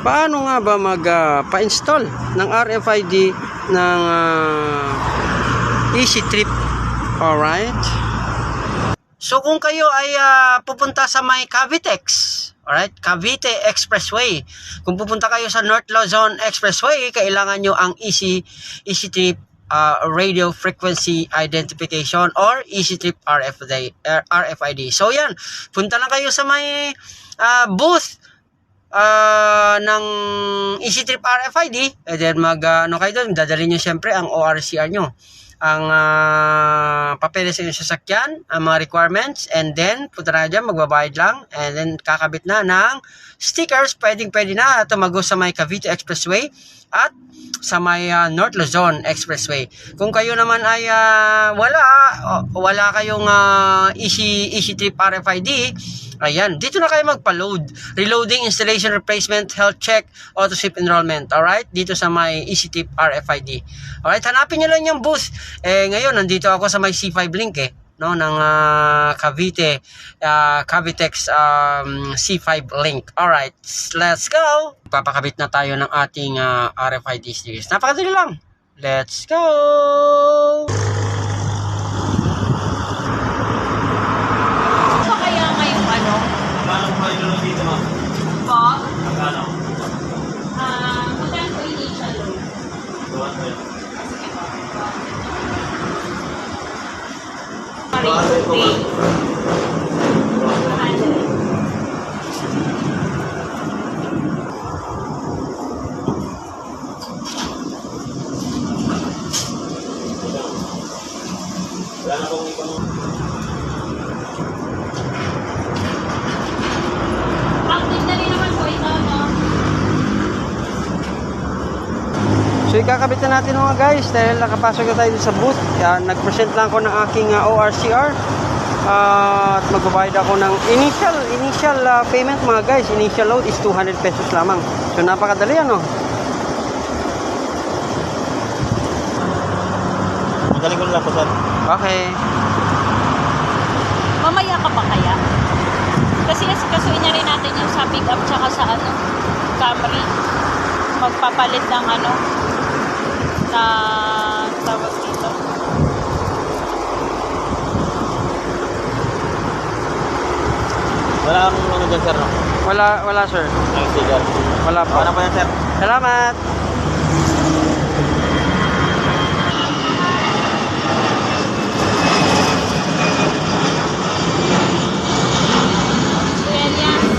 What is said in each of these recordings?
Paano nga ba pa-install ng RFID ng EasyTrip? Alright. So kung kayo ay pupunta sa may Cavitex, alright, Cavite Expressway. Kung pupunta kayo sa North Luzon Expressway, kailangan nyo ang EasyTrip radio frequency identification or EasyTrip RFID. So yan, punta lang kayo sa may booth ng EasyTrip RFID, and then kayo doon, dadalhin nyo syempre ang ORCR nyo, ang papeles ng sasakyan, ang mga requirements, and then punta na dyan, magbabayad lang, and then kakabit na ng stickers. Pwede na tumago sa may Cavite Expressway at sa may North Luzon Expressway. Kung kayo naman ay wala kayong EasyTrip RFID, ayan, dito na kayo magpa-load. Reloading, installation, replacement, health check, auto-ship enrollment. Alright, dito sa may EasyTrip RFID. Alright, hanapin nyo lang yung booth. Ngayon, nandito ako sa may C5 link no, ng Cavitex C5 link. Alright, let's go! Papakabit na tayo ng ating RFID stickers. Napakadali lang. Let's go! Paano po kayo lang dito, ma'am? Po? Magkano? Magkano po initial loan? Buwan po yun. Sige po. Buwan po, ma'am. Wala na pong ibang... So ikakabit na natin mga guys dahil nakapasok na tayo sa booth. Nag-present lang ako ng aking ORCR at magbabayad ako ng initial payment mga guys. Initial load is 200 pesos lamang. So napakadali ano. Magaling ko lang po, sir. Okay. Mamaya ka pa kaya? Kasi kasuin na rin natin yung sa pick up tsaka sa Camry. Magpapalit ng na tawag dito. Wala akong ano dyan, sir, no? Wala sir. Ang sticker. Wala pa. Ano po yan, sir? Salamat.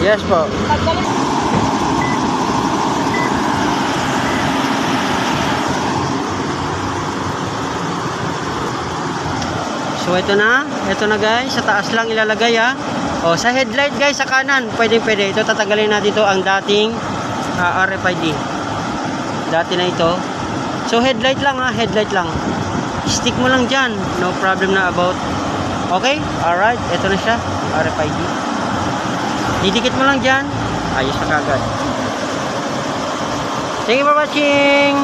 Yes po. So ito na guys, sa taas lang ilalagay O sa headlight guys sa kanan, pwede. Ito tatanggalin natin ito ang dating RFID. Dati na ito. So headlight lang headlight lang. Stick mo lang diyan, no problem na about. Okay? Alright, ito na siya, RFID. Didikit mo lang diyan. Ayos na kagad. Thank you for watching.